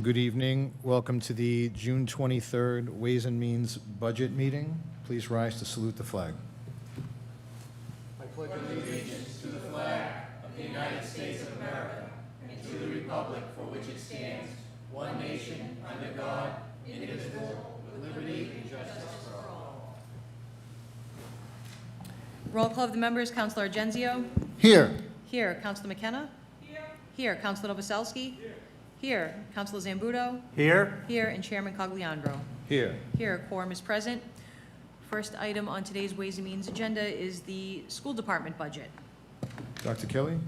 Good evening. Welcome to the June 23rd Ways and Means Budget Meeting. Please rise to salute the flag. I pledge allegiance to the flag of the United States of America and to the republic for which it stands, one nation, under God, indivisible, with liberty and justice for all. Roll call of the members. Councilor Agenzio? Here. Here. Councilor McKenna? Here. Councilor Novoselsky? Here. Councilor Zambudo? Here. Here. And Chairman Cogliandro? Here. Here. Quorum is present. First item on today's Ways and Means agenda is the school department budget. Dr. Kelly?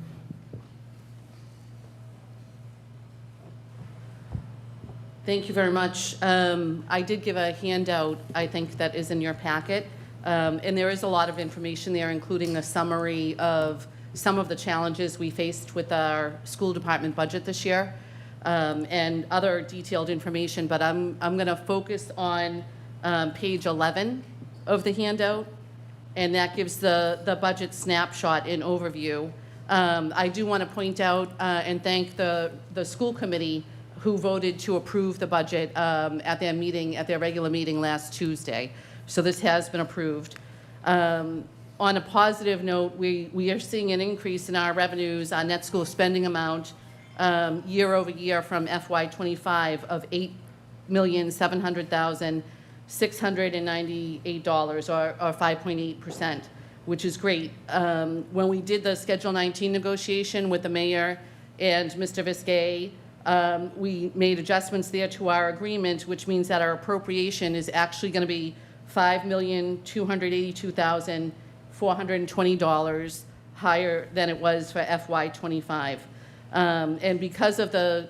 Thank you very much. I did give a handout, I think, that is in your packet. And there is a lot of information there, including a summary of some of the challenges we faced with our school department budget this year, and other detailed information. But I'm going to focus on page 11 of the handout, and that gives the budget snapshot and overview. I do want to point out and thank the school committee who voted to approve the budget at their regular meeting last Tuesday. So this has been approved. On a positive note, we are seeing an increase in our revenues, our net school spending amount year over year from FY25 of $8,700,698, or 5.8%, which is great. When we did the Schedule 19 negotiation with the mayor and Mr. Viscay, we made adjustments there to our agreement, which means that our appropriation is actually going to be $5,282,420 higher than it was for FY25. And because of the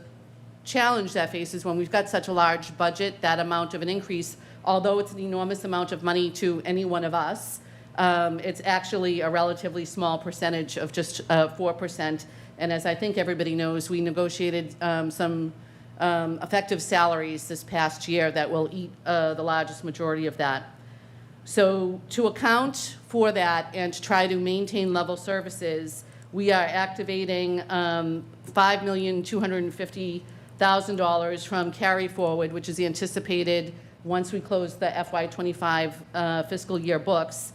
challenge that faces when we've got such a large budget, that amount of an increase, although it's an enormous amount of money to any one of us, it's actually a relatively small percentage of just 4%. And as I think everybody knows, we negotiated some effective salaries this past year that will eat the largest majority of that. So to account for that and to try to maintain level services, we are activating $5,250,000 from carry forward, which is anticipated once we close the FY25 fiscal year books.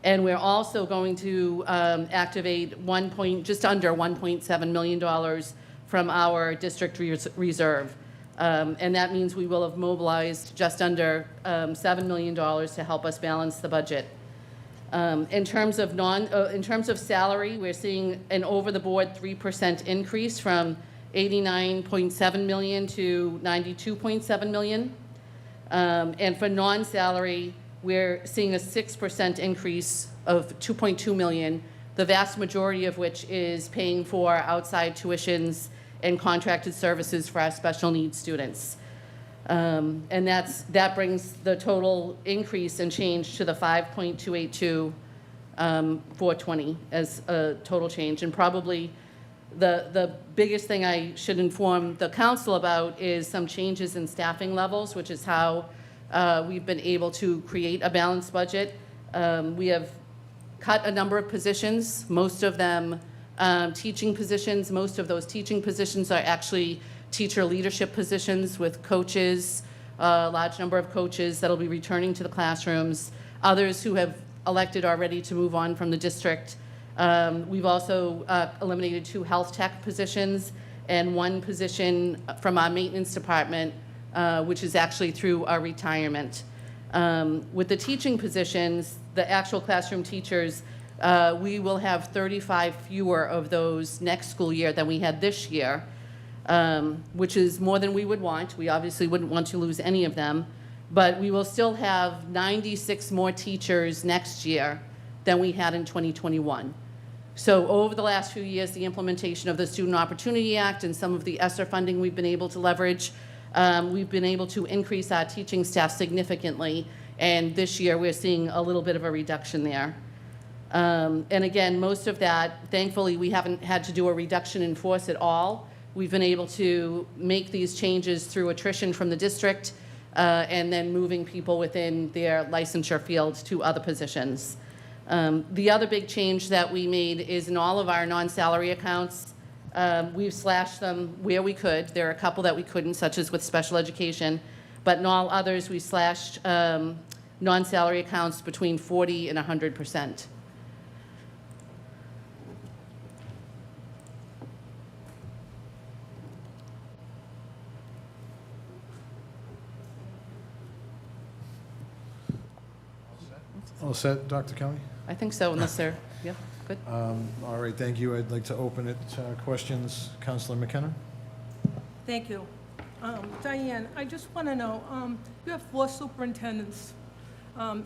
And we're also going to activate just under $1.7 million from our district reserve. And that means we will have mobilized just under $7 million to help us balance the budget. In terms of salary, we're seeing an over-the-board 3% increase from $89.7 million to $92.7 million. And for non-salary, we're seeing a 6% increase of $2.2 million, the vast majority of which is paying for outside tuitions and contracted services for our special needs students. And that brings the total increase and change to the 5.282 420 as a total change. And probably the biggest thing I should inform the council about is some changes in staffing levels, which is how we've been able to create a balanced budget. We have cut a number of positions, most of them teaching positions. Most of those teaching positions are actually teacher leadership positions with coaches, a large number of coaches that'll be returning to the classrooms, others who have elected already to move on from the district. We've also eliminated 2 health tech positions and 1 position from our maintenance department, which is actually through our retirement. With the teaching positions, the actual classroom teachers, we will have 35 fewer of those next school year than we had this year, which is more than we would want. We obviously wouldn't want to lose any of them, but we will still have 96 more teachers next year than we had in 2021. So over the last few years, the implementation of the Student Opportunity Act and some of the ESSER funding we've been able to leverage, we've been able to increase our teaching staff significantly, and this year we're seeing a little bit of a reduction there. And again, most of that, thankfully, we haven't had to do a reduction in force at all. We've been able to make these changes through attrition from the district and then moving people within their licensure field to other positions. The other big change that we made is in all of our non-salary accounts, We've slashed them where we could. There are a couple that we couldn't, such as with special education, but in all others, we slashed non-salary accounts between 40 and 100%. All set, Dr. Kelly? I think so, unless they're, yeah, good. All right, thank you. I'd like to open it to questions. Counselor McKenna? Thank you. Diane, I just want to know, you have 4 superintendents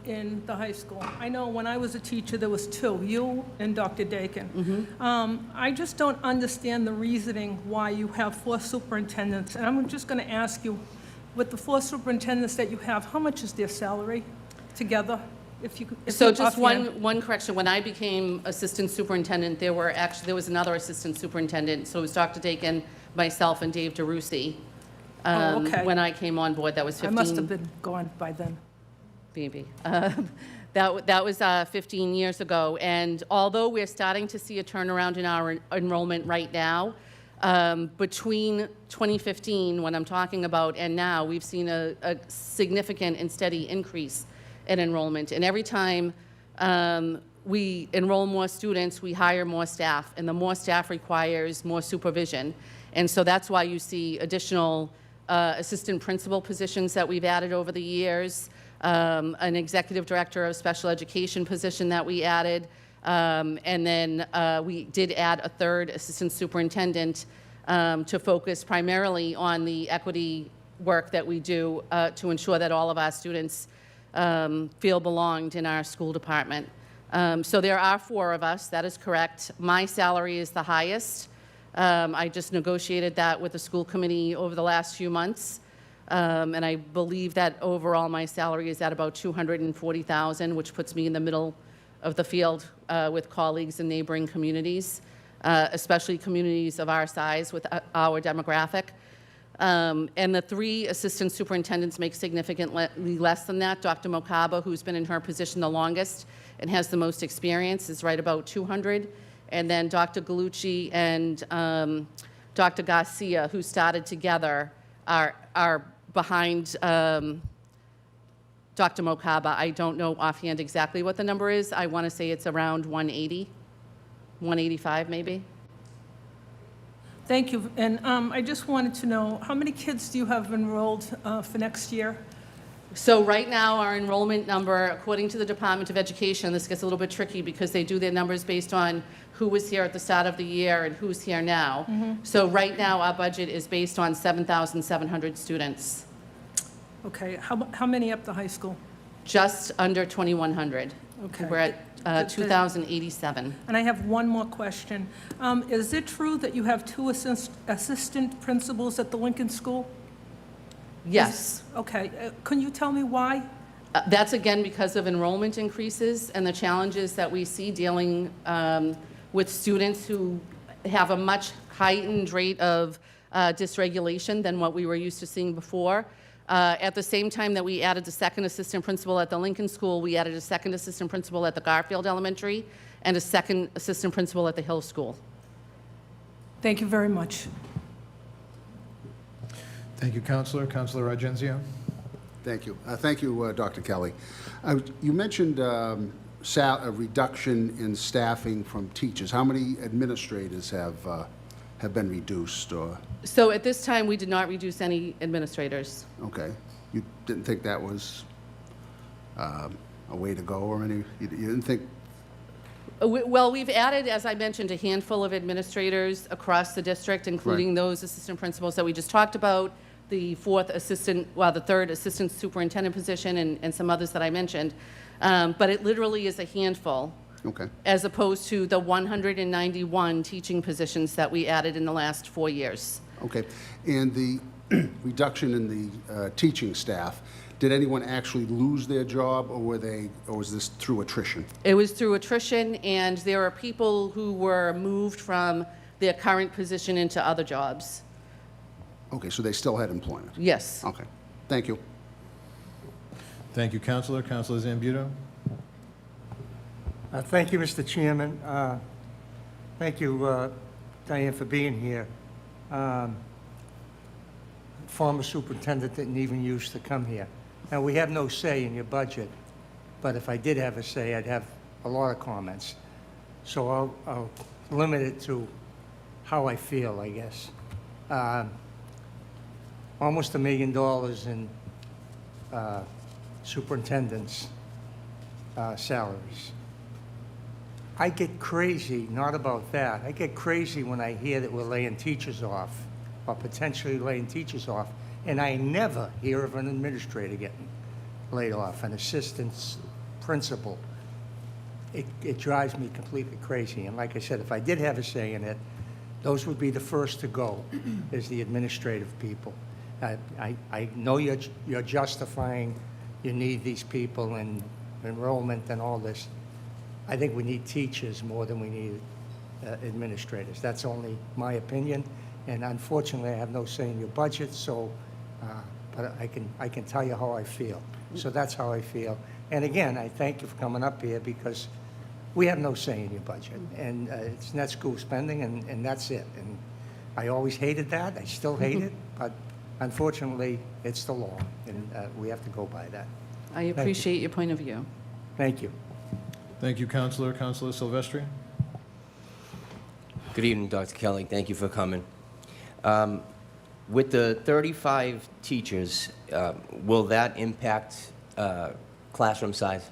in the high school. I know when I was a teacher, there was 2, you and Dr. Dakin. I just don't understand the reasoning why you have 4 superintendents. And I'm just going to ask you, with the 4 superintendents that you have, how much is their salary together? So just one correction, when I became assistant superintendent, there was another assistant superintendent, so it was Dr. Dakin, myself, and Dave DeRusi. Okay. When I came on board, that was 15. I must have been gone by then. Maybe. That was 15 years ago, and although we're starting to see a turnaround in our enrollment right now, between 2015, when I'm talking about, and now, we've seen a significant and steady increase in enrollment. And every time we enroll more students, we hire more staff, and the more staff requires more supervision. And so that's why you see additional assistant principal positions that we've added over the years, an executive director of special education position that we added, and then we did add a 3rd assistant superintendent to focus primarily on the equity work that we do to ensure that all of our students feel belonged in our school department. So there are 4 of us, that is correct. My salary is the highest. I just negotiated that with the school committee over the last few months. And I believe that overall my salary is at about $240,000, which puts me in the middle of the field with colleagues in neighboring communities, especially communities of our size with our demographic. And the 3 assistant superintendents make significantly less than that. Dr. Mokaba, who's been in her position the longest and has the most experience, is right about 200. And then Dr. Galucci and Dr. Garcia, who started together, are behind Dr. Mokaba. I don't know offhand exactly what the number is. I want to say it's around 180, 185 maybe. Thank you. And I just wanted to know, how many kids do you have enrolled for next year? So right now, our enrollment number, according to the Department of Education, this gets a little bit tricky because they do their numbers based on who was here at the start of the year and who's here now. So right now, our budget is based on 7,700 students, Okay, how many up the high school? just under 2,100. Okay. We're at 2,087. And I have one more question. Is it true that you have 2 assistant principals at the Lincoln School? Yes. Okay, can you tell me why? That's again because of enrollment increases and the challenges that we see dealing with students who have a much heightened rate of dysregulation than what we were used to seeing before. At the same time that we added the 2nd assistant principal at the Lincoln School, we added a 2nd assistant principal at the Garfield Elementary and a 2nd assistant principal at the Hill School. Thank you very much. Thank you, Counselor. Counselor Argenzio? Thank you. Thank you, Dr. Kelly. You mentioned a reduction in staffing from teachers. How many administrators have been reduced? Or So at this time, we did not reduce any administrators. okay, you didn't think that was a way to go, or any? You didn't think? Well, we've added, as I mentioned, a handful of administrators across the district, including Right. those assistant principals that we just talked about, the 3rd assistant superintendent position, and some others that I mentioned. But it literally is a handful, Okay. as opposed to the 191 teaching positions that we added in the last 4 years. Okay. And the reduction in the teaching staff, did anyone actually lose their job, or was this through attrition? It was through attrition, and there are people who were moved from their current position into other jobs. Okay, so they still had employment? Yes. Okay. Thank you. Thank you, Counselor. Counselor Zambuto? Thank you, Mr. Chairman. Thank you, Diane, for being here. Former superintendent didn't even used to come here. Now, we have no say in your budget, but if I did have a say, I'd have a lot of comments. So I'll limit it to how I feel, I guess. Almost $1 million in superintendent's salaries. I get crazy, not about that. I get crazy when I hear that we're laying teachers off, or potentially laying teachers off, and I never hear of an administrator getting laid off, an assistant principal. It drives me completely crazy. And like I said, if I did have a say in it, those would be the first to go, is the administrative people. I know you're justifying you need these people and enrollment and all this. I think we need teachers more than we need administrators. That's only my opinion, and unfortunately, I have no say in your budget, so, but I can tell you how I feel. So that's how I feel. And again, I thank you for coming up here, because we have no say in your budget, and it's net school spending, and that's it. And I always hated that. I still hate it, but unfortunately, it's the law, and we have to go by that. I appreciate your point of view. Thank you. Thank you, Counselor. Counselor Silvestri? Good evening, Dr. Kelly. Thank you for coming. With the 35 teachers, will that impact classroom size?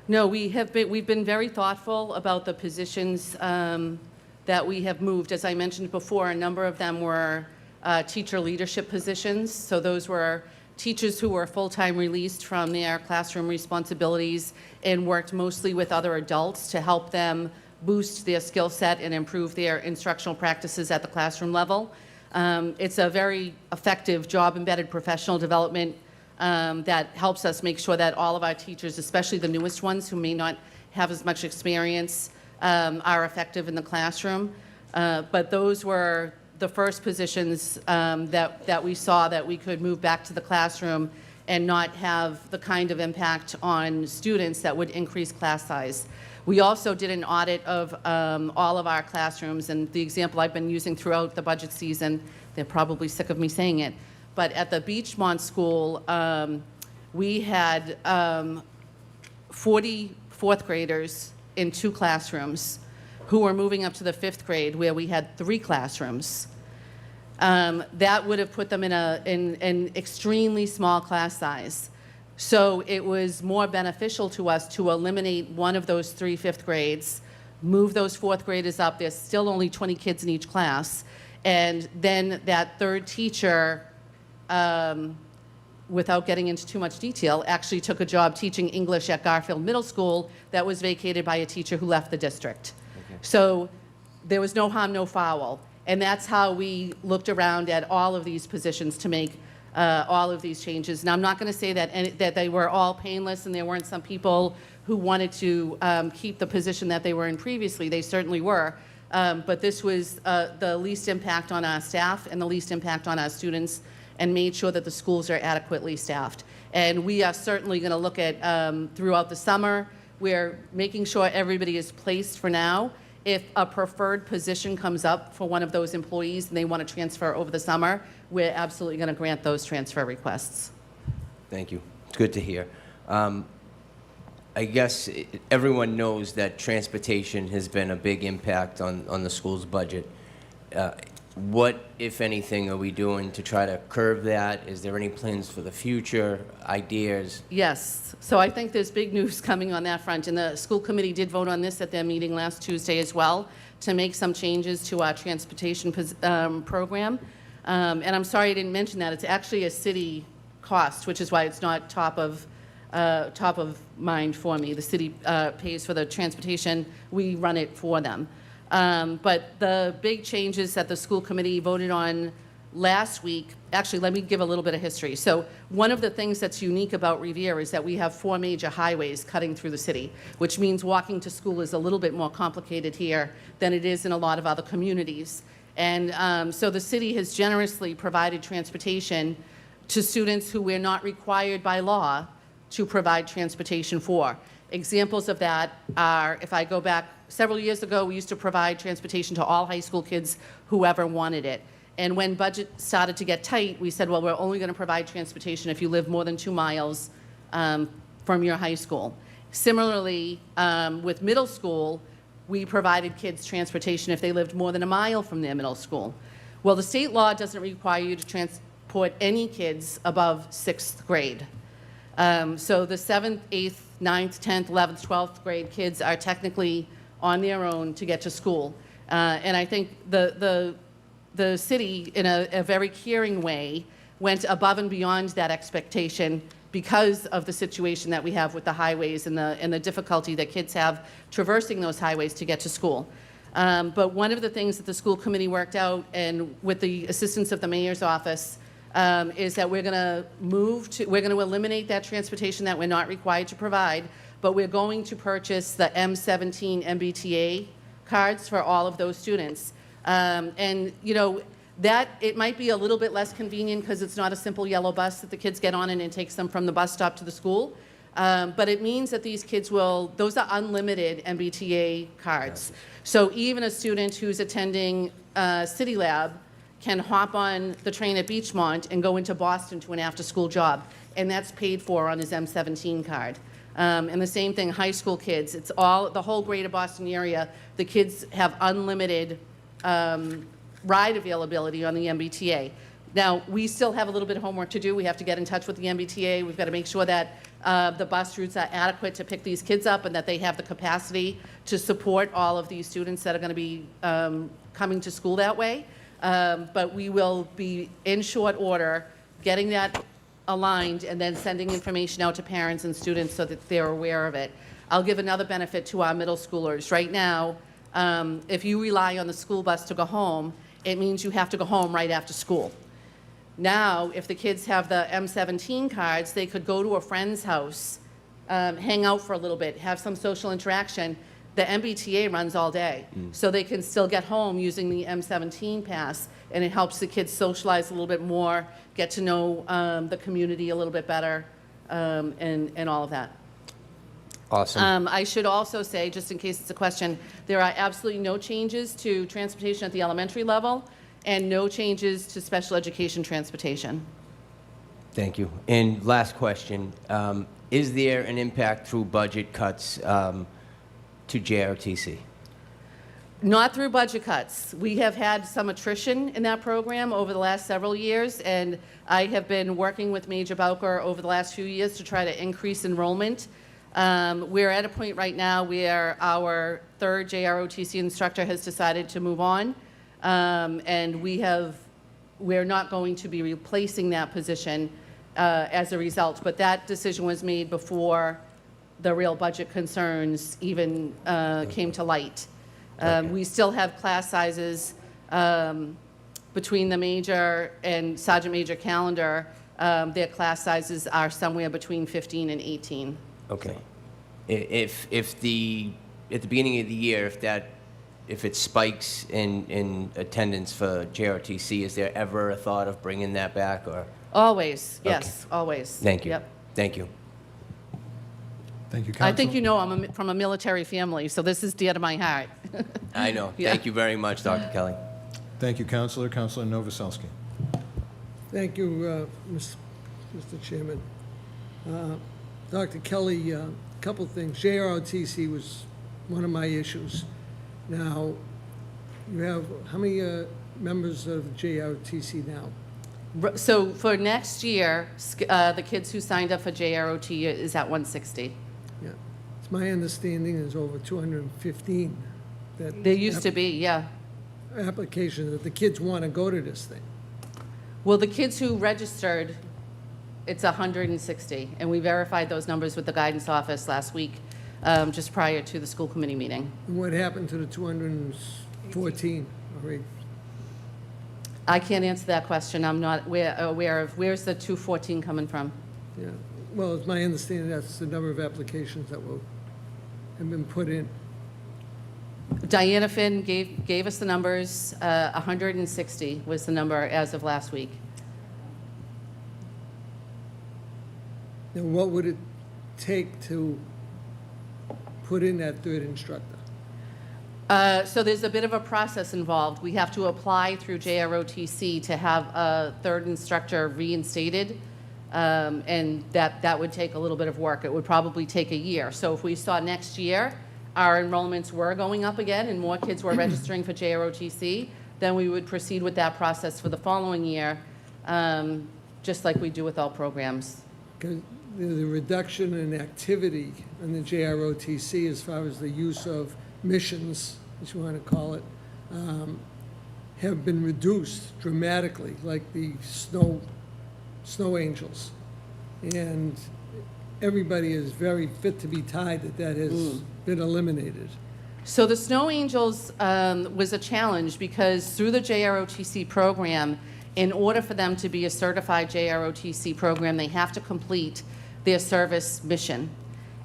No, we've been very thoughtful about the positions that we have moved. As I mentioned before, a number of them were teacher leadership positions. So those were teachers who were full-time released from their classroom responsibilities and worked mostly with other adults to help them boost their skill set and improve their instructional practices at the classroom level. It's a very effective job-embedded professional development that helps us make sure that all of our teachers, especially the newest ones who may not have as much experience, are effective in the classroom. But those were the first positions that we saw that we could move back to the classroom and not have the kind of impact on students that would increase class size. We also did an audit of all of our classrooms, and the example I've been using throughout the budget season, they're probably sick of me saying it, but at the Beachmont School, we had 40 fourth graders in 2 classrooms who were moving up to the 5th grade, where we had 3 classrooms. That would have put them in an extremely small class size. So it was more beneficial to us to eliminate one of those 3 5th grades, move those 4th graders up. There's still only 20 kids in each class. And then that 3rd teacher, without getting into too much detail, actually took a job teaching English at Garfield Middle School that was vacated by a teacher who left the district. Okay. So there was no harm, no foul. And that's how we looked around at all of these positions to make all of these changes. Now, I'm not going to say that they were all painless and there weren't some people who wanted to keep the position that they were in previously. They certainly were. But this was the least impact on our staff and the least impact on our students, and made sure that the schools are adequately staffed. And we are certainly going to look at, throughout the summer, we're making sure everybody is placed for now. If a preferred position comes up for one of those employees and they want to transfer over the summer, we're absolutely going to grant those transfer requests. Thank you. It's good to hear. I guess everyone knows that transportation has been a big impact on the school's budget. What, if anything, are we doing to try to curb that? Is there any plans for the future, ideas? Yes. So I think there's big news coming on that front, and the school committee did vote on this at their meeting last Tuesday as well, to make some changes to our transportation program. And I'm sorry I didn't mention that. It's actually a city cost, which is why it's not top of mind for me. The city pays for the transportation. We run it for them. But the big changes that the school committee voted on last week, actually, let me give a little bit of history. So one of the things that's unique about Revere is that we have 4 major highways cutting through the city, which means walking to school is a little bit more complicated here than it is in a lot of other communities. And so the city has generously provided transportation to students who we're not required by law to provide transportation for. Examples of that are, if I go back several years ago, we used to provide transportation to all high school kids, whoever wanted it. And when budget started to get tight, we said, well, we're only going to provide transportation if you live more than 2 miles from your high school. Similarly, with middle school, we provided kids transportation if they lived more than 1 mile from their middle school. Well, the state law doesn't require you to transport any kids above 6th grade. So the 7th, 8th, 9th, 10th, 11th, 12th grade kids are technically on their own to get to school. And I think the city, in a very caring way, went above and beyond that expectation because of the situation that we have with the highways and the difficulty that kids have traversing those highways to get to school. But one of the things that the school committee worked out, and with the assistance of the mayor's office, is that we're going to eliminate that transportation that we're not required to provide, but we're going to purchase the M17 MBTA cards for all of those students. And, you know, that it might be a little bit less convenient because it's not a simple yellow bus that the kids get on and it takes them from the bus stop to the school. But it means that these kids those are unlimited MBTA cards. So even a student who's attending City Lab can hop on the train at Beachmont and go into Boston to an after-school job, and that's paid for on his M17 card. And the same thing, high school kids. It's the whole greater Boston area. The kids have unlimited ride availability on the MBTA. Now, we still have a little bit of homework to do. We have to get in touch with the MBTA. We've got to make sure that the bus routes are adequate to pick these kids up and that they have the capacity to support all of these students that are going to be coming to school that way. But we will be, in short order, getting that aligned and then sending information out to parents and students so that they're aware of it. I'll give another benefit to our middle schoolers. Right now, if you rely on the school bus to go home, it means you have to go home right after school. Now, if the kids have the M17 cards, they could go to a friend's house, hang out for a little bit, have some social interaction. The MBTA runs all day, so they can still get home using the M17 pass, and it helps the kids socialize a little bit more, get to know the community a little bit better, and all of that. Awesome. I should also say, just in case it's a question, there are absolutely no changes to transportation at the elementary level and no changes to special education transportation. Thank you. And last question, is there an impact through budget cuts to JROTC? Not through budget cuts. We have had some attrition in that program over the last several years, and I have been working with Major Bowker over the last few years to try to increase enrollment. We're at a point right now where our third JROTC instructor has decided to move on, and we're not going to be replacing that position as a result. But that decision was made before the real budget concerns even came to light. We still have class sizes between the major and Sergeant Major Calendar. Their class sizes are somewhere between 15 and 18. Okay. If at the beginning of the year, if it spikes in attendance for JRTC, is there ever a thought of bringing that back, or? Always, yes, always. Thank you. Yep. Thank you. Thank you, Council. I think you know I'm from a military family, so this is dear to my heart. I know. Yeah. Thank you very much, Dr. Kelly. Thank you, Councilor. Councilor Novoselsky. Thank you, Mr. Chairman. Dr. Kelly, a couple things. JROTC was one of my issues. Now, you have, how many members of JROTC now? So for next year, the kids who signed up for JROT is at 160. Yeah. It's my understanding there's over 215 that. There used to be, yeah. Applications that the kids want to go to this thing. Well, the kids who registered, it's 160, and we verified those numbers with the guidance office last week, just prior to the school committee meeting. And what happened to the 214 already? I can't answer that question. I'm not aware of, where's the 214 coming from? Yeah. Well, it's my understanding that's the number of applications that have been put in. Diana Finn gave us the numbers. 160 was the number as of last week. Now, what would it take to put in that third instructor? So there's a bit of a process involved. We have to apply through JROTC to have a third instructor reinstated, and that would take a little bit of work. It would probably take a year. So if we saw next year our enrollments were going up again and more kids were registering for JROTC, then we would proceed with that process for the following year, just like we do with all programs. Because the reduction in activity in the JROTC as far as the use of missions, as you want to call it, have been reduced dramatically, like the snow angels. And everybody is very fit to be tied that has been eliminated. So the Snow Angels was a challenge because through the JROTC program, in order for them to be a certified JROTC program, they have to complete their service mission.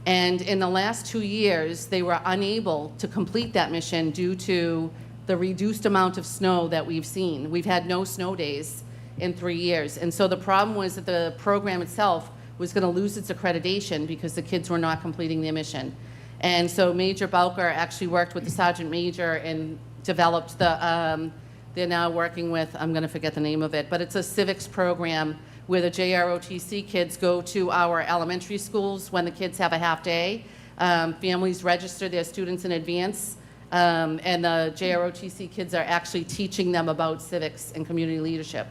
And in the last 2 years, they were unable to complete that mission due to the reduced amount of snow that we've seen. We've had no snow days in 3 years. And so the problem was that the program itself was going to lose its accreditation because the kids were not completing their mission. And so Major Bowker actually worked with the Sergeant Major and developed the, they're now working with, I'm going to forget the name of it, but it's a civics program where the JROTC kids go to our elementary schools when the kids have a half day. Families register their students in advance, and the JROTC kids are actually teaching them about civics and community leadership.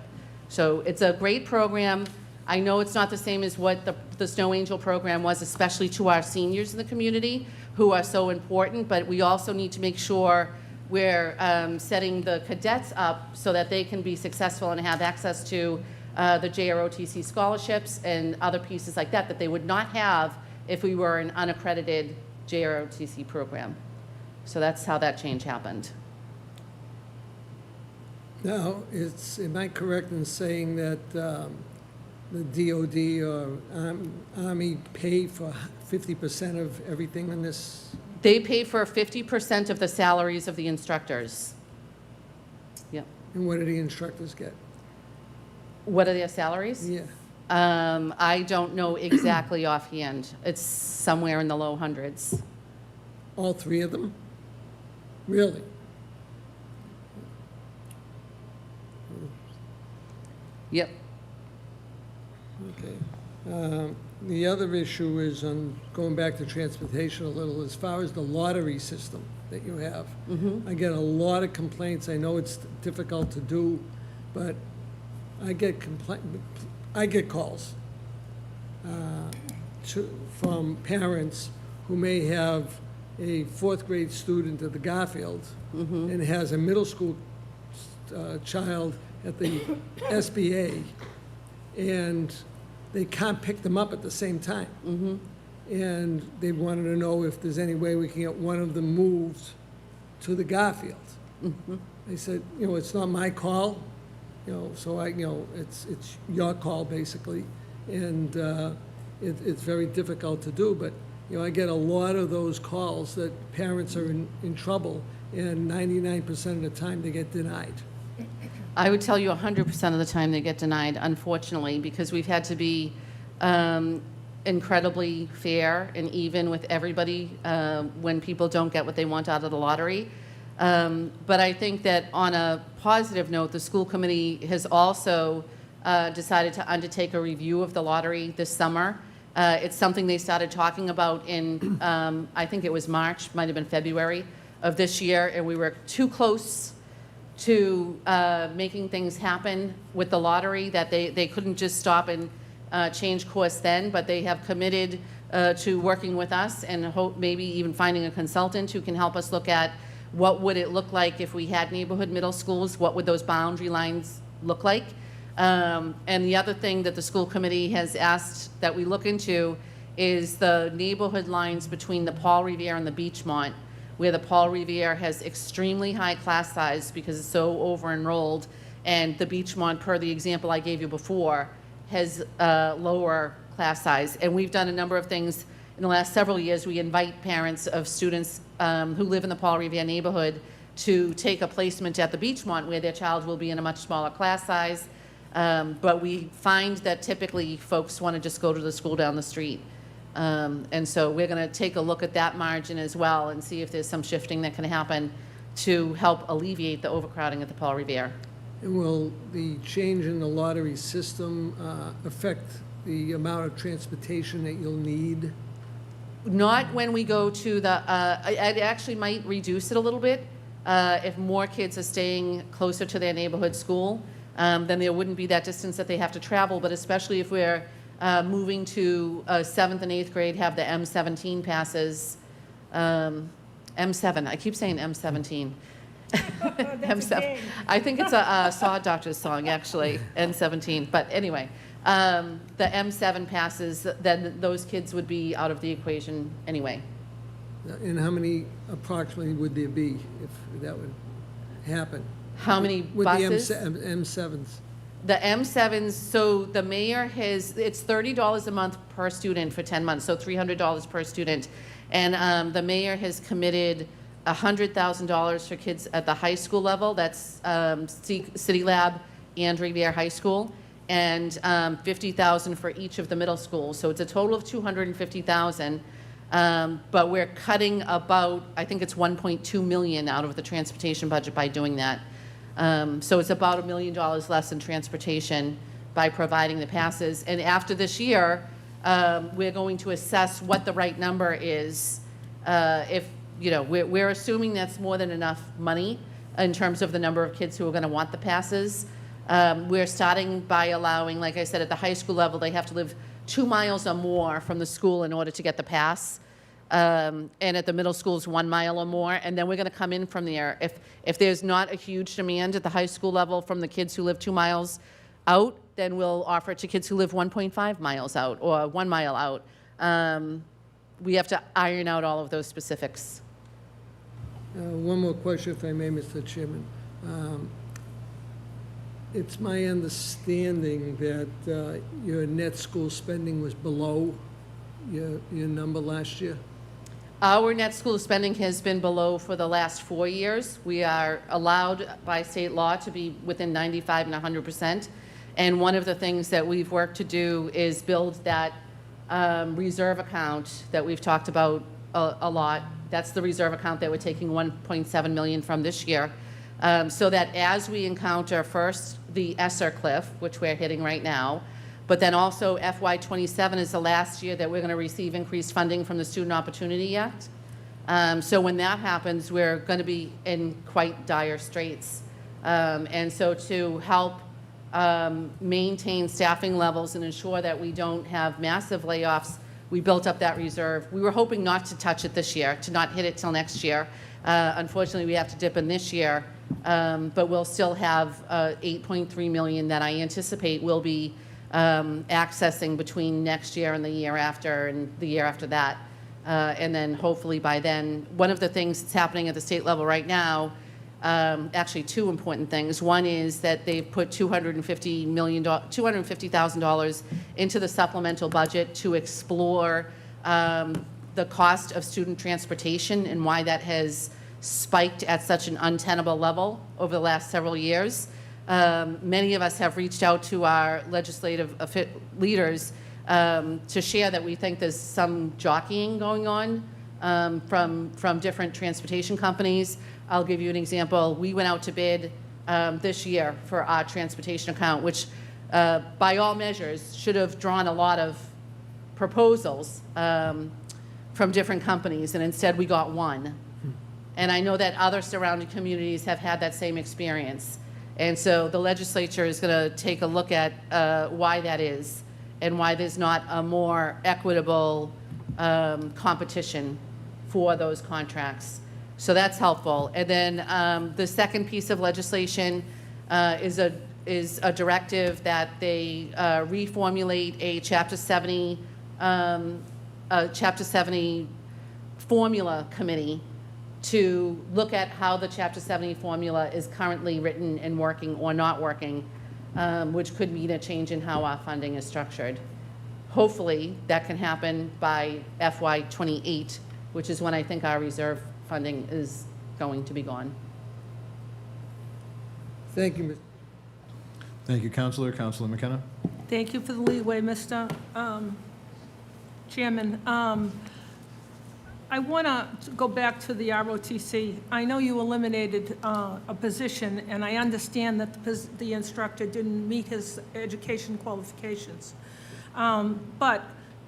So it's a great program. I know it's not the same as what the Snow Angel program was, especially to our seniors in the community who are so important, but we also need to make sure we're setting the cadets up so that they can be successful and have access to the JROTC scholarships and other pieces like that they would not have if we were an unaccredited JROTC program. So that's how that change happened. Now, am I correct in saying that the DOD or Army pay for 50% of everything in this? They pay for 50% of the salaries of the instructors. Yeah. And what do the instructors get? What are their salaries? Yeah. I don't know exactly offhand. It's somewhere in the low hundreds. All three of them? Really? Yep. Okay. The other issue is on, going back to transportation a little, as far as the lottery system that you have. I get a lot of complaints. I know it's difficult to do, but I get calls from parents who may have a fourth grade student at the Garfield and has a middle school child at the SBA, and they can't pick them up at the same time. And they wanted to know if there's any way we can get one of them moved to the Garfield. They said, it's not my call, so it's your call basically, and it's very difficult to do. But I get a lot of those calls that parents are in trouble, and 99% of the time they get denied. I would tell you 100% of the time they get denied, unfortunately, because we've had to be incredibly fair and even with everybody when people don't get what they want out of the lottery. But I think that on a positive note, the school committee has also decided to undertake a review of the lottery this summer. It's something they started talking about in, I think it was March, might have been February of this year, and we were too close to making things happen with the lottery that they couldn't just stop and change course then, but they have committed to working with us and hope maybe even finding a consultant who can help us look at what would it look like if we had neighborhood middle schools, what would those boundary lines look like. And the other thing that the school committee has asked that we look into is the neighborhood lines between the Paul Revere and the Beachmont, where the Paul Revere has extremely high class size because it's so over-enrolled, and the Beachmont, per the example I gave you before, has lower class size. And we've done a number of things in the last several years. We invite parents of students who live in the Paul Revere neighborhood to take a placement at the Beachmont where their child will be in a much smaller class size. But we find that typically folks want to just go to the school down the street. And so we're going to take a look at that margin as well and see if there's some shifting that can happen to help alleviate the overcrowding at the Paul Revere. And will the change in the lottery system affect the amount of transportation that you'll need? Not when we go to the, it actually might reduce it a little bit. If more kids are staying closer to their neighborhood school, then there wouldn't be that distance that they have to travel, but especially if we're moving to 7th and 8th grade, have the M17 passes. M7, I keep saying M17. M7. I think it's a Saw Doctor's song, actually, M17. But anyway, the M7 passes, then those kids would be out of the equation anyway. And how many approximately would there be if that would happen? How many With the buses? M7s? The M7s, so the mayor has, it's $30 a month per student for 10 months, so $300 per student. And the mayor has committed $100,000 for kids at the high school level, that's City Lab and Revere High School, and $50,000 for each of the middle schools. So it's a total of $250,000. But we're cutting about, I think it's $1.2 million out of the transportation budget by doing that. So it's about $1 million less in transportation by providing the passes. And after this year, we're going to assess what the right number is. If, you know, we're assuming that's more than enough money in terms of the number of kids who are going to want the passes. We're starting by allowing, like I said, at the high school level, they have to live 2 miles or more from the school in order to get the pass. And at the middle schools, 1 mile or more. And then we're going to come in from there. If there's not a huge demand at the high school level from the kids who live 2 miles out, then we'll offer it to kids who live 1.5 miles out or 1 mile out. We have to iron out all of those specifics. One more question, if I may, Mr. Chairman. It's my understanding that your net school spending was below your number last year? Our net school spending has been below for the last 4 years. We are allowed by state law to be within 95 and 100%. And one of the things that we've worked to do is build that reserve account that we've talked about a lot. That's the reserve account that we're taking $1.7 million from this year. So that as we encounter first the ESSER cliff, which we're hitting right now, but then also FY27 is the last year that we're going to receive increased funding from the Student Opportunity Act. So when that happens, we're going to be in quite dire straits. And so to help maintain staffing levels and ensure that we don't have massive layoffs, we built up that reserve. We were hoping not to touch it this year, to not hit it till next year. Unfortunately, we have to dip in this year, but we'll still have $8.3 million that I anticipate will be accessing between next year and the year after and the year after that. And then hopefully by then, one of the things that's happening at the state level right now, actually two important things. One is that they've put $250,000 into the supplemental budget to explore the cost of student transportation and why that has spiked at such an untenable level over the last several years. Many of us have reached out to our legislative leaders to share that we think there's some jockeying going on from different transportation companies. I'll give you an example. We went out to bid this year for our transportation account, which by all measures should have drawn a lot of proposals from different companies, and instead we got one. And I know that other surrounding communities have had that same experience. And so the legislature is going to take a look at why that is and why there's not a more equitable competition for those contracts. So that's helpful. And then the second piece of legislation is a directive that they reformulate a Chapter 70 formula committee to look at how the Chapter 70 formula is currently written and working or not working, which could mean a change in how our funding is structured. Hopefully, that can happen by FY28, which is when I think our reserve funding is going to be gone. Thank you, Mr. Thank you, Counselor. Counselor McKenna? Thank you for the leeway, Mr. Chairman, I want to go back to the ROTC. I know you eliminated a position, and I understand that the instructor didn't meet his education qualifications. But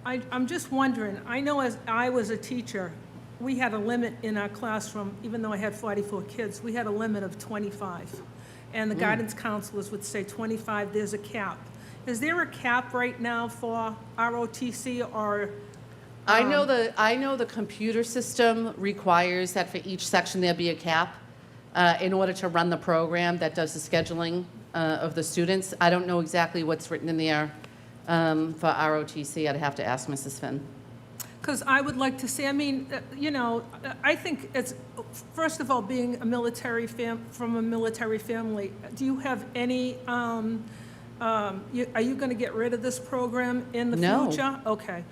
I'm just wondering, I know as I was a teacher, we had a limit in our classroom, even though I had 44 kids, we had a limit of 25. And the guidance counselors would say 25, there's a cap. Is there a cap right now for ROTC, or? I know the computer system requires that for each section there be a cap in order to run the program that does the scheduling of the students. I don't know exactly what's written in there for ROTC. I'd have to ask Mrs. Finn. Because I would like to see, I mean, you know, I think it's, first of all, being a from a military family, do you have any, are you going to get rid of this program in the No. future? Okay.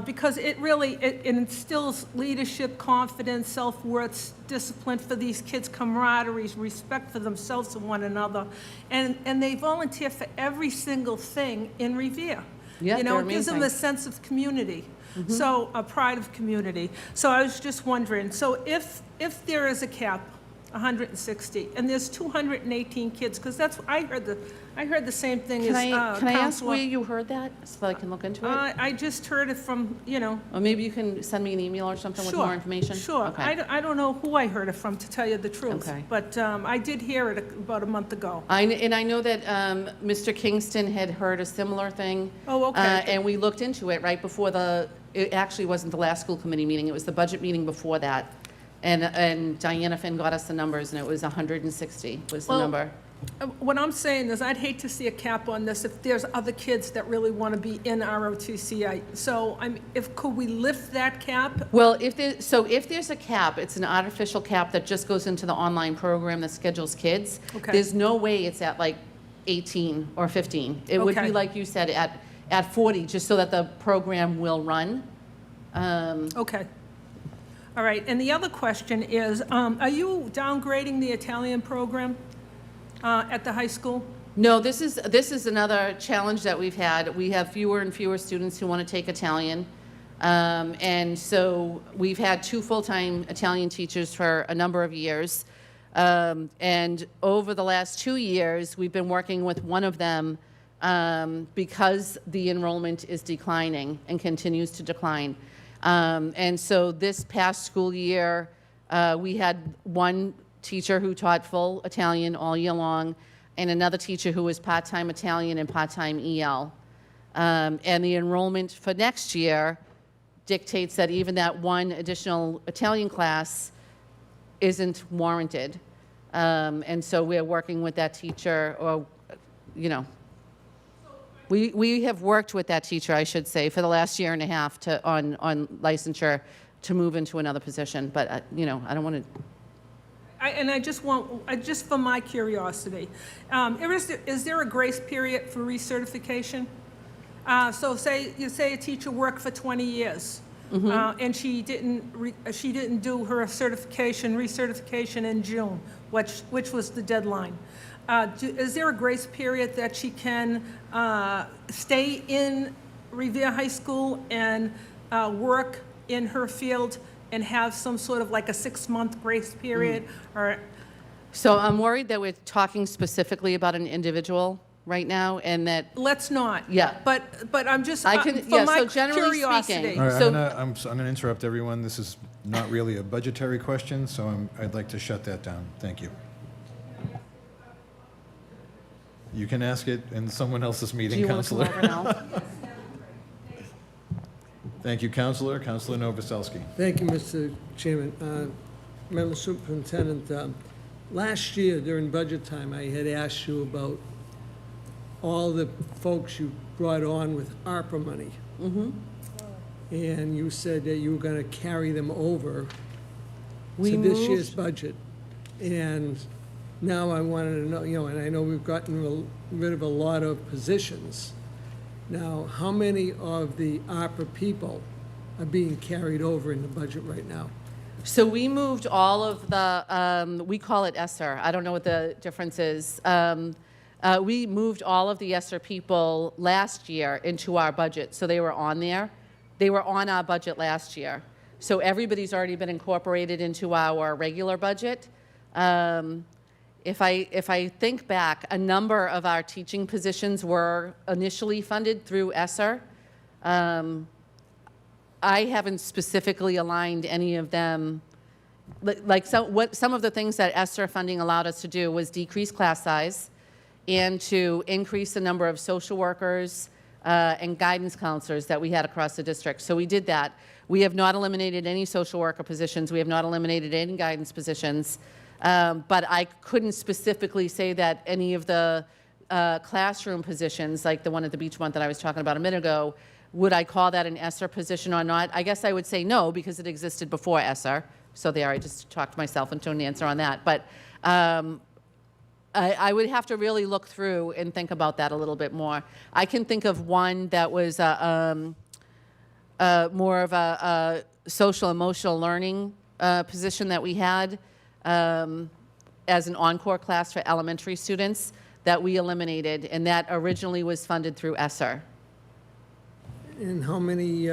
Because it really, it instills leadership, confidence, self-worth, discipline for these kids, camaraderie, respect for themselves and one another. And they volunteer for every single thing in Revere. Yeah, You know, they're it gives them a amazing. sense of community. So, a pride of community. So I was just wondering, so if there is a cap, 160, and there's 218 kids, because that's, I heard the same thing Can as I ask Counselor. where you heard that so that I can look into it? I just heard it from, you know. Or maybe you can send me an email or something with more information? Sure. Okay. I don't know who I heard it from, to tell you the truth. Okay. But I did hear it about a month ago. And I know that Mr. Kingston had heard a similar thing. Oh, okay. And we looked into it right before it actually wasn't the last school committee meeting, it was the budget meeting before that. And Diana Finn got us the numbers, and it was 160 was the Well, number. What I'm saying is, I'd hate to see a cap on this if there's other kids that really want to be in ROTC. So, could we lift that cap? Well, if there's a cap, it's an artificial cap that just goes into the online program that schedules kids. Okay. There's no way it's at like 18 or 15. It would Okay. be, like you said, at 40, just so that the program will run. Okay. All right, and the other question is, are you downgrading the Italian program at the high school? No, this is another challenge that we've had. We have fewer and fewer students who want to take Italian. And so we've had 2 full-time Italian teachers for a number of years. And over the last 2 years, we've been working with one of them because the enrollment is declining and continues to decline. And so this past school year, we had one teacher who taught full Italian all year long, and another teacher who was part-time Italian and part-time EL. And the enrollment for next year dictates that even that one additional Italian class isn't warranted. And so we're working with that teacher, or, you know, we have worked with that teacher, I should say, for the last year and a half on licensure to move into another position. But, you know, I don't want to. I just want, just for my curiosity, is there a grace period for recertification? So you say a teacher worked for 20 years, and she didn't do her recertification in June, which was the deadline. Is there a grace period that she can stay in Revere High School and work in her field and have some sort of like a 6-month grace period? Or So I'm worried that we're talking specifically about an individual right now, and that, let's not. Yeah. But I'm just, I can- for yeah, my so generally curiosity. speaking- All right, So- I'm going to interrupt everyone. This is not really a budgetary question, so I'd like to shut that down. Thank you. You can ask it in someone else's do meeting, you want to come Counselor. over now? Thank you, Counselor. Counselor Novoselsky. Thank you, Mr. Chairman. Madam Superintendent, last year during budget time, I had asked you about all the folks you brought on with ARPA money. And you said that you were going to carry them over We to this year's moved- budget. And now I wanted to know, you know, and I know we've gotten rid of a lot of positions. Now, how many of the ARPA people are being carried over in the budget right now? So we moved all of the, we call it ESSER. I don't know what the difference is. We moved all of the ESSER people last year into our budget, so they were on there. they were on our budget last year. So everybody's already been incorporated into our regular budget. If I think back, a number of our teaching positions were initially funded through ESSER. I haven't specifically aligned any of them. Like some of the things that ESSER funding allowed us to do was decrease class size and to increase the number of social workers and guidance counselors that we had across the district. So we did that. We have not eliminated any social worker positions. We have not eliminated any guidance positions. But I couldn't specifically say that any of the classroom positions, like the one at the beach one that I was talking about a minute ago, would I call that an ESSER position or not? I guess I would say no, because it existed before ESSER. So there, I just talked myself into an answer on that. But I would have to really look through and think about that a little bit more. I can think of one that was more of a social emotional learning position that we had as an encore class for elementary students that we eliminated, and that originally was funded through ESSER. And how many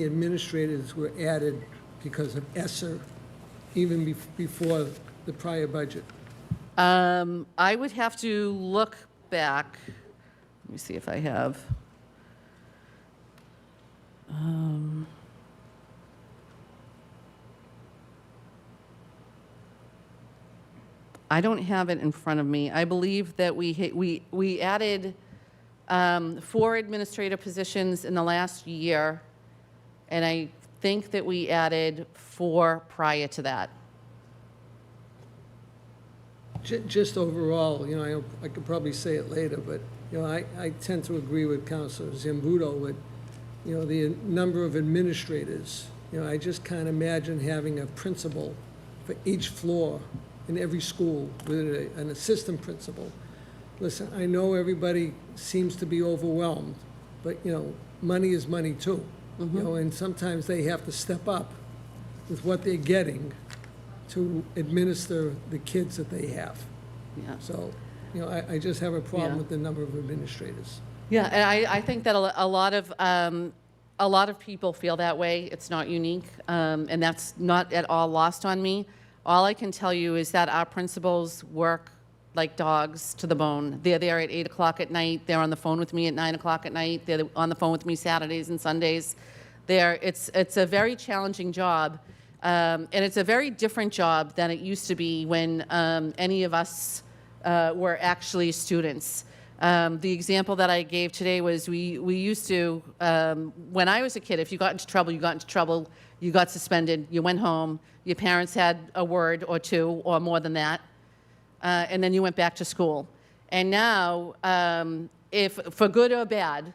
administrators were added because of ESSER, even before the prior budget? I would have to look back. Let me see if I have. I don't have it in front of me. I believe that we added 4 administrative positions in the last year, and I think that we added 4 prior to that. Just overall, I could probably say it later, but, I tend to agree with Councilor Zambudo with, the number of administrators. I just can't imagine having a principal for each floor in every school with an assistant principal. Listen, I know everybody seems to be overwhelmed, but, money is money too. And sometimes they have to step up with what they're getting to administer the kids that they have. Yeah. So, I just have a problem Yeah. with the number of administrators. Yeah, and I think that a lot of people feel that way. It's not unique, and that's not at all lost on me. All I can tell you is that our principals work like dogs to the bone. They're there at 8 o'clock at night. They're on the phone with me at 9 o'clock at night. They're on the phone with me Saturdays and Sundays. It's a very challenging job, and it's a very different job than it used to be when any of us were actually students. The example that I gave today was we used to, when I was a kid, if you got into trouble, you got into trouble, you got suspended, you went home, your parents had a word or two or more than that, and then you went back to school. And now, if for good or bad,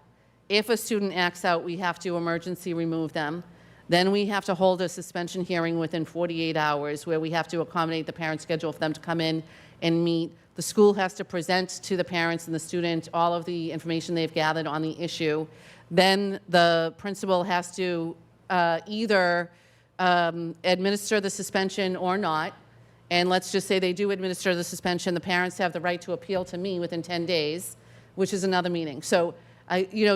if a student acts out, we have to emergency remove them. Then we have to hold a suspension hearing within 48 hours where we have to accommodate the parent schedule for them to come in and meet. The school has to present to the parents and the student all of the information they've gathered on the issue. Then the principal has to either administer the suspension or not. And let's just say they do administer the suspension. The parents have the right to appeal to me within 10 days, which is another meeting. So,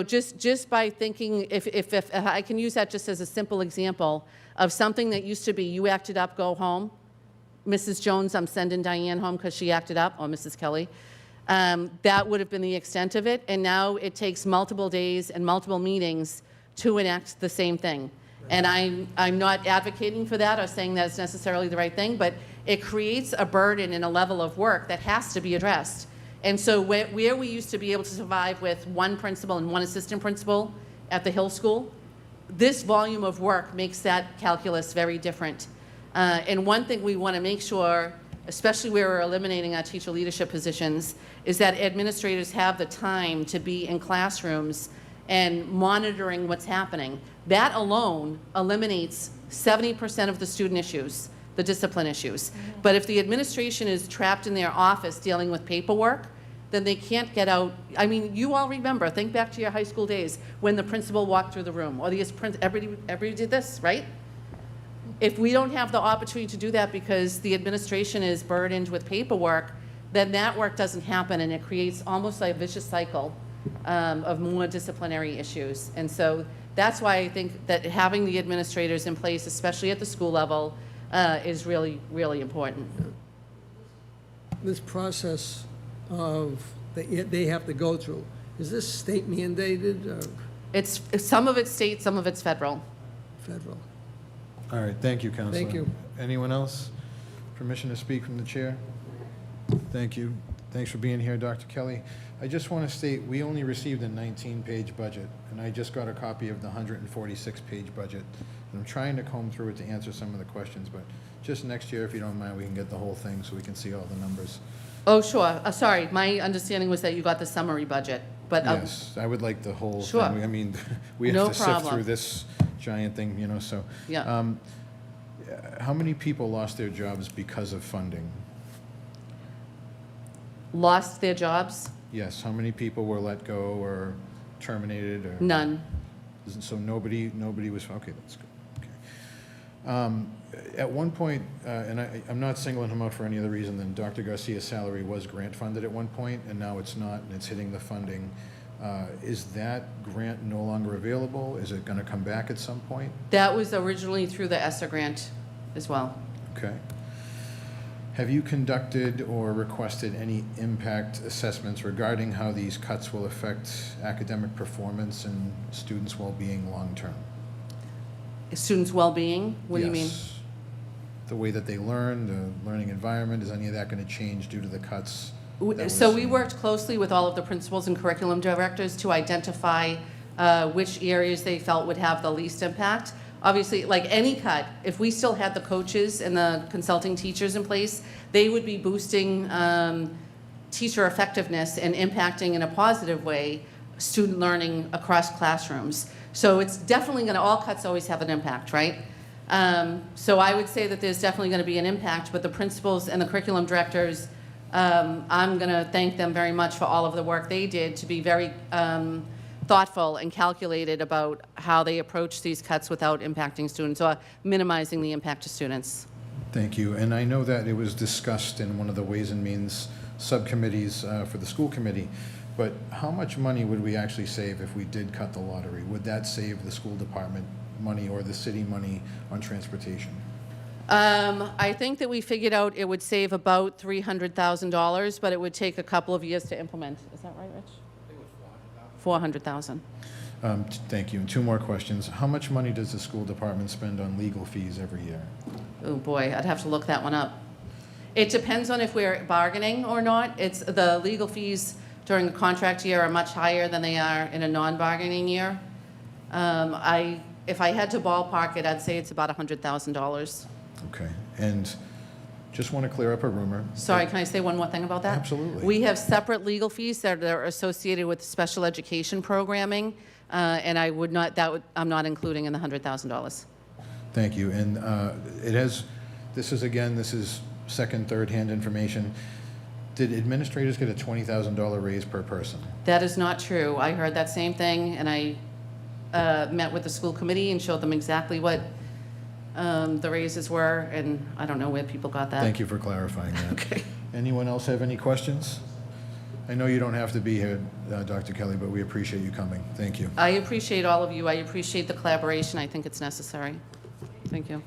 just by thinking, if I can use that just as a simple example of something that used to be, you acted up, go home. Mrs. Jones, I'm sending Diane home because she acted up, or Mrs. Kelly. That would have been the extent of it, and now it takes multiple days and multiple meetings to enact the same thing. And I'm not advocating for that or saying that it's necessarily the right thing, but it creates a burden and a level of work that has to be addressed. And so where we used to be able to survive with one principal and one assistant principal at the Hill School, this volume of work makes that calculus very different. And one thing we want to make sure, especially where we're eliminating our teacher leadership positions, is that administrators have the time to be in classrooms and monitoring what's happening. That alone eliminates 70% of the student issues, the discipline issues. But if the administration is trapped in their office dealing with paperwork, then they can't get out. I mean, you all remember, think back to your high school days when the principal walked through the room, or everybody did this, right? If we don't have the opportunity to do that because the administration is burdened with paperwork, then that work doesn't happen, and it creates almost like a vicious cycle of more disciplinary issues. And so that's why I think that having the administrators in place, especially at the school level, is really, really important. This process of, that they have to go through, is this state mandated or It's, some of it's state, some of it's federal. federal? All right, thank you, Counselor. Thank you. Anyone else? Permission to speak from the chair? Thank you. Thanks for being here, Dr. Kelly. I just want to state, we only received a 19-page budget, and I just got a copy of the 146-page budget. And I'm trying to comb through it to answer some of the questions, but just next year, if you don't mind, we can get the whole thing so we can see all the numbers. Oh, sure. Sorry, my understanding was that you got the summary budget, but Yes, I would like the whole Sure. thing. I mean, we No have to sift problem. through this giant thing, you know, so. Yeah. How many people lost their jobs because of funding? Lost their jobs? Yes, how many people were let go or terminated or? None. So nobody was, okay, that's good, okay. At one point, and I'm not singling him out for any other reason than Dr. Garcia's salary was grant funded at one point, and now it's not, and it's hitting the funding. Is that grant no longer available? Is it gonna come back at some point? That was originally through the ESSER grant as well. Okay. Have you conducted or requested any impact assessments regarding how these cuts will affect academic performance and students' well-being long-term? Students' well-being, what do you mean? Yes. The way that they learn, the learning environment, is any of that going to change due to the cuts? that So we're we seeing? worked closely with all of the principals and curriculum directors to identify which areas they felt would have the least impact. Obviously, like any cut, if we still had the coaches and the consulting teachers in place, they would be boosting teacher effectiveness and impacting in a positive way student learning across classrooms. So it's definitely going to, all cuts always have an impact, right? So I would say that there's definitely going to be an impact, but the principals and the curriculum directors, I'm going to thank them very much for all of the work they did to be very thoughtful and calculated about how they approach these cuts without impacting students or minimizing the impact to students. Thank you. And I know that it was discussed in one of the Ways and Means subcommittees for the school committee, but how much money would we actually save if we did cut the lottery? Would that save the school department money or the city money on transportation? I think that we figured out it would save about $300,000, but it would take a couple of years to implement. Is that right, Rich? I think it was $400,000. Thank you. And two more questions. How much money does the school department spend on legal fees every year? Oh, boy, I'd have to look that one up. It depends on if we're bargaining or not. It's, the legal fees during the contract year are much higher than they are in a non-bargaining year. If I had to ballpark it, I'd say it's about $100,000. Okay. And just want to clear up a rumor. Sorry, can I say one more thing about that? Absolutely. We have separate legal fees that are associated with special education programming, and I would not, I'm not including in the $100,000. Thank you. And this is second, third-hand information. Did administrators get a $20,000 raise per person? That is not true. I heard that same thing, and I met with the school committee and showed them exactly what the raises were, and I don't know where people got that. Thank you for clarifying that. Okay. Anyone else have any questions? I know you don't have to be here, Dr. Kelly, but we appreciate you coming. Thank you. I appreciate all of you. I appreciate the collaboration. I think it's necessary. Thank you.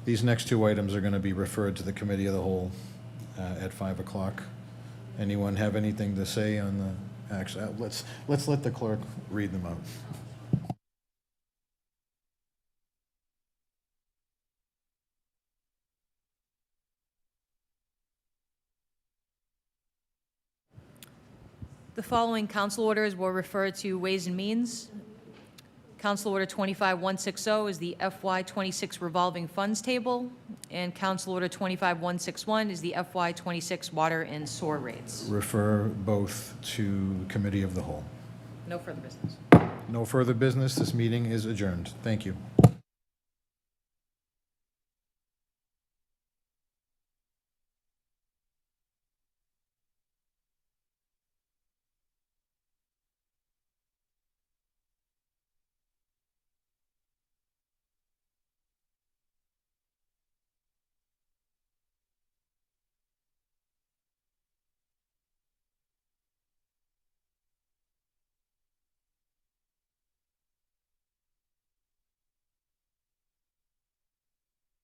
These next two items are going to be referred to the committee of the whole at 5 o'clock. Anyone have anything to say on the, actually, let's let the clerk read them out. The following council orders will refer to Ways and Means. Council Order 25-160 is the FY26 revolving funds table, and Council Order 25-161 is the FY26 water and sewer rates. Refer both to committee of the whole. No further business. No further business. This meeting is adjourned. Thank you.